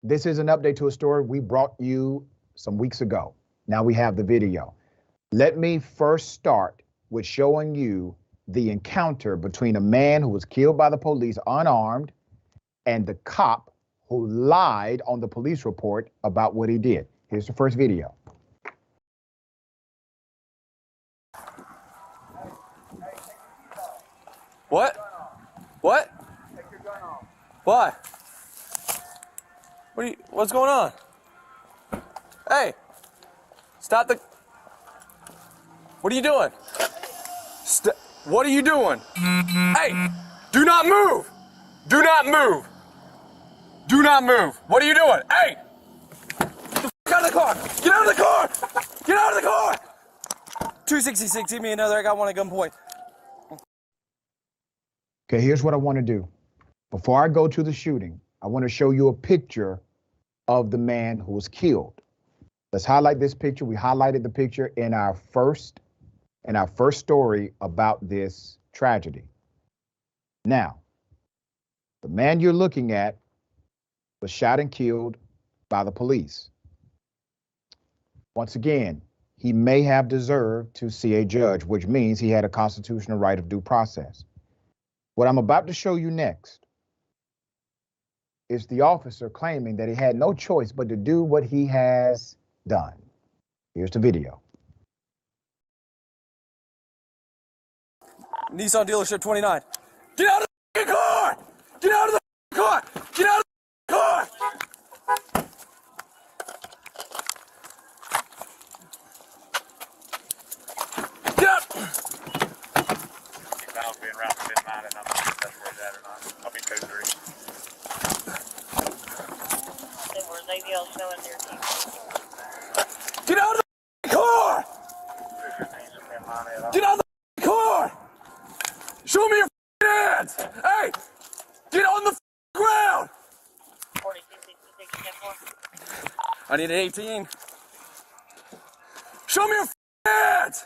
This is an update to a story we brought you some weeks ago. Now we have the video. Let me first start with showing you the encounter between a man who was killed by the police unarmed and the cop who lied on the police report about what he did. Here's the first video. What? What? Take your gun off. Why? What's going on? Hey! Stop the... What are you doing? What are you doing? Hey! Do not move! Do not move! Do not move! What are you doing? Hey! Get the f out of the car! Get out of the car! Get out of the car! 266, give me another. I got one at gunpoint. Okay, here's what I want to do. Before I go to the shooting, I want to show you a picture of the man who was killed. Let's highlight this picture. We highlighted the picture in our first story about this tragedy. Now, the man you're looking at was shot and killed by the police. Once again, he may have deserved to see a judge, which means he had a constitutional right of due process. What I'm about to show you next is the officer claiming that he had no choice but to do what he has done. Here's the video. Nissan dealership 29. Get out of the car! Get out of the car! Get out of the car! Get out! Being around midnight, and I'm not sure if that's where that or not. I'll be 2-3. Get out of the car! Get out of the car! Show me your hands! Hey! Get on the ground! I need an 18. Show me your hands!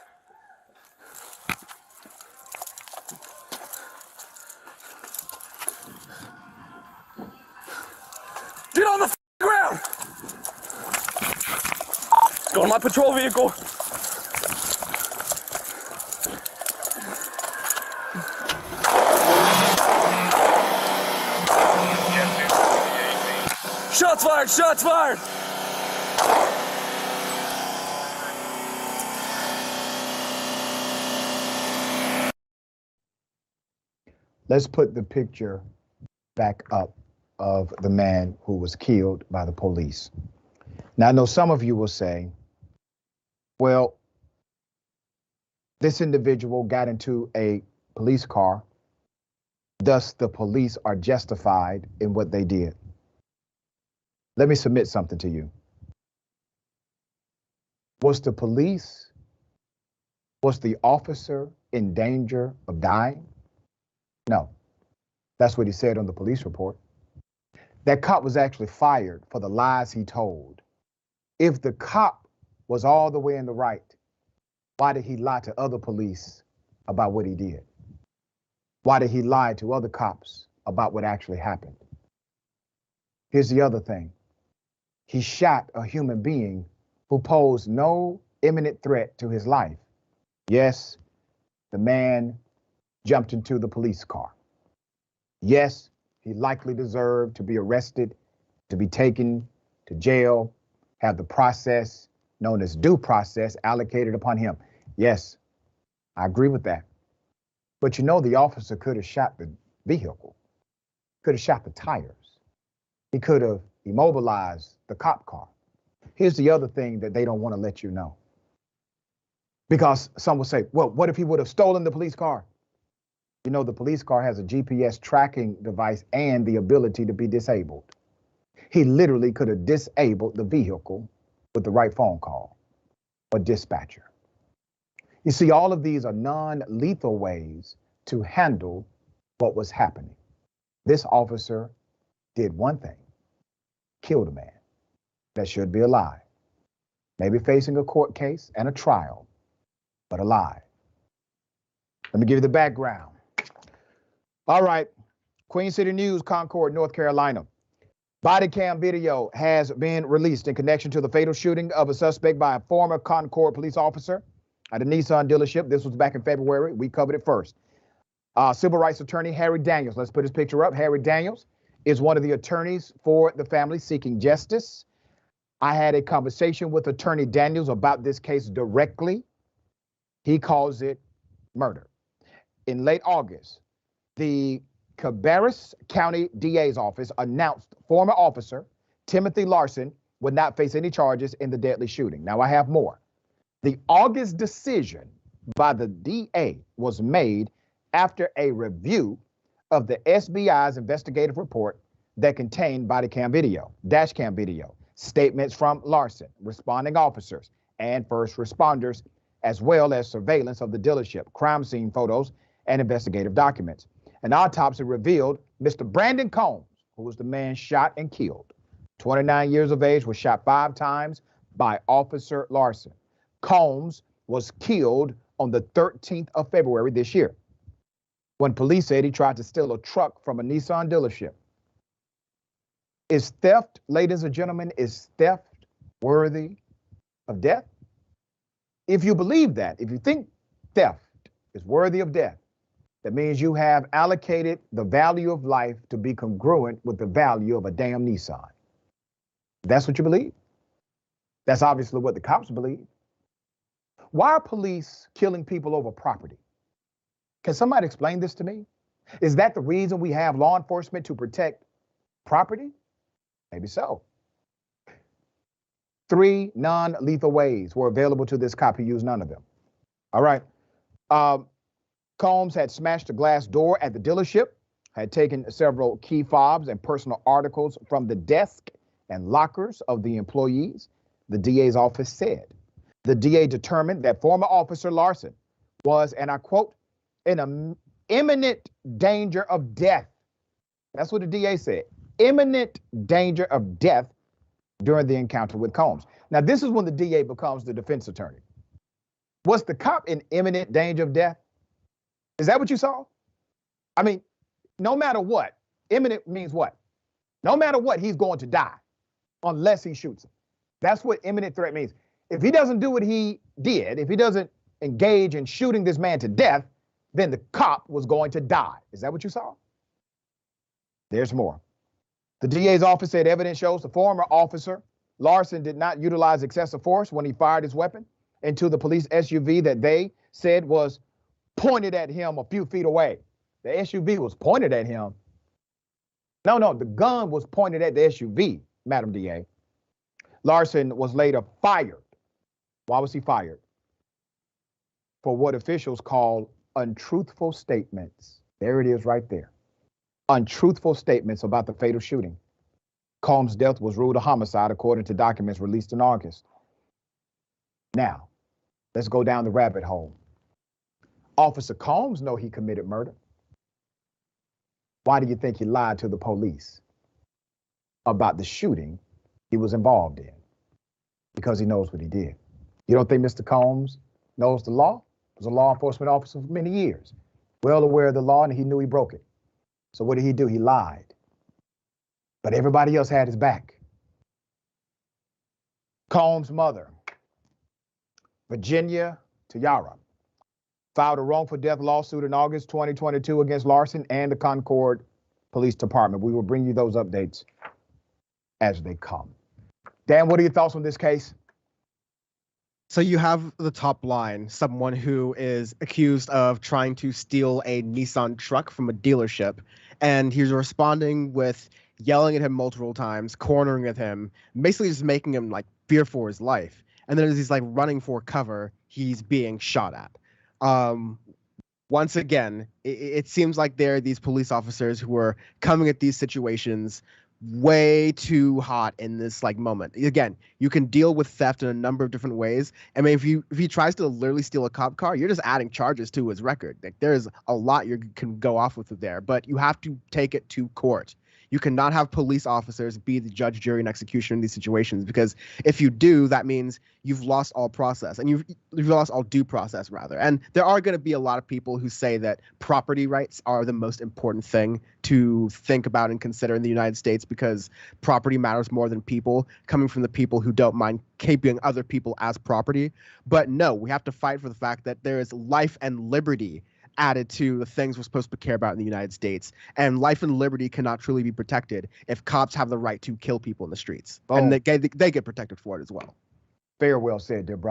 Get on the ground! Let's go to my patrol vehicle. Shots fired! Shots fired! Let's put the picture back up of the man who was killed by the police. Now, I know some of you will say, well, this individual got into a police car, thus the police are justified in what they did. Let me submit something to you. Was the officer in danger of dying? No. That's what he said on the police report. That cop was actually fired for the lies he told. If the cop was all the way in the right, why did he lie to other police about what he did? Why did he lie to other cops about what actually happened? Here's the other thing. He shot a human being who posed no imminent threat to his life. Yes, the man jumped into the police car. Yes, he likely deserved to be arrested, to be taken to jail, have the process known as due process allocated upon him. Yes, I agree with that. But you know, the officer could have shot the vehicle, could have shot the tires. He could have immobilized the cop car. Here's the other thing that they don't want to let you know. Because some will say, well, what if he would have stolen the police car? You know, the police car has a GPS tracking device and the ability to be disabled. He literally could have disabled the vehicle with the right phone call or dispatcher. You see, all of these are non-lethal ways to handle what was happening. This officer did one thing, killed a man that should be alive, maybe facing a court case and a trial, but alive. Let me give you the background. All right, Queen City News, Concord, North Carolina. Body cam video has been released in connection to the fatal shooting of a suspect by a former Concord police officer at a Nissan dealership. This was back in February. We covered it first. Civil rights attorney Harry Daniels, let's put his picture up. Harry Daniels is one of the attorneys for the family seeking justice. I had a conversation with Attorney Daniels about this case directly. He calls it murder. In late August, the Cabarrus County DA's office announced former officer Timothy Larson would not face any charges in the deadly shooting. Now I have more. The August decision by the DA was made after a review of the SBI's investigative report that contained body cam video, dash cam video, statements from Larson, responding officers, and first responders, as well as surveillance of the dealership, crime scene photos, and investigative documents. An autopsy revealed Mr. Brandon Combs, who was the man shot and killed, 29 years of age, was shot 5 times by Officer Larson. Combs was killed on the 13th of February this year, when police said he tried to steal a truck from a Nissan dealership. Is theft, ladies and gentlemen, is theft worthy of death? If you believe that, if you think theft is worthy of death, that means you have allocated the value of life to be congruent with the value of a damn Nissan. That's what you believe. That's obviously what the cops believe. Why are police killing people over property? Can somebody explain this to me? Is that the reason we have law enforcement, to protect property? Maybe so. 3 non-lethal ways were available to this cop. He used none of them. All right. Combs had smashed a glass door at the dealership, had taken several key fobs and personal articles from the desk and lockers of the employees, the DA's office said. The DA determined that former Officer Larson was, and I quote, in imminent danger of death. That's what the DA said. Imminent danger of death during the encounter with Combs. Now, this is when the DA becomes the defense attorney. Was the cop in imminent danger of death? Is that what you saw? I mean, no matter what, imminent means what? No matter what, he's going to die unless he shoots him. That's what imminent threat means. If he doesn't do what he did, if he doesn't engage in shooting this man to death, then the cop was going to die. Is that what you saw? There's more. The DA's office said evidence shows the former officer Larson did not utilize excessive force when he fired his weapon into the police SUV that they said was pointed at him a few feet away. The SUV was pointed at him. No, the gun was pointed at the SUV, Madam DA. Larson was later fired. Why was he fired? For what officials call untruthful statements. There it is right there. Untruthful statements about the fatal shooting. Combs' death was ruled a homicide according to documents released in August. Now, let's go down the rabbit hole. Officer Combs know he committed murder. Why do you think he lied to the police about the shooting he was involved in? Because he knows what he did. You don't think Mr. Combs knows the law? He was a law enforcement officer for many years, well aware of the law, and he knew he broke it. So what did he do? He lied. But everybody else had his back. Combs' mother, Virginia Tiara, filed a wrongful death lawsuit in August 2022 against Larson and the Concord Police Department. We will bring you those updates as they come. Dan, what are your thoughts on this case? So you have the top line, someone who is accused of trying to steal a Nissan truck from a dealership, and he's responding with yelling at him multiple times, cornering at him, basically just making him like fear for his life. And then as he's like running for cover, he's being shot at. Once again, it seems like there are these police officers who are coming at these situations way too hot in this like moment. Again, you can deal with theft in a number of different ways. I mean, if he tries to literally steal a cop car, you're just adding charges to his record. Like there's a lot you can go off with there, but you have to take it to court. You cannot have police officers be the judge, jury, and executioner in these situations, because if you do, that means you've lost all process, and you've lost all due process, rather. And there are going to be a lot of people who say that property rights are the most important thing to think about and consider in the United States, because property matters more than people, coming from the people who don't mind keeping other people as property. But no, we have to fight for the fact that there is life and liberty added to the things we're supposed to care about in the United States. And life and liberty cannot truly be protected if cops have the right to kill people in the streets. Boom. And they get protected for it as well. Very well said, dear brother.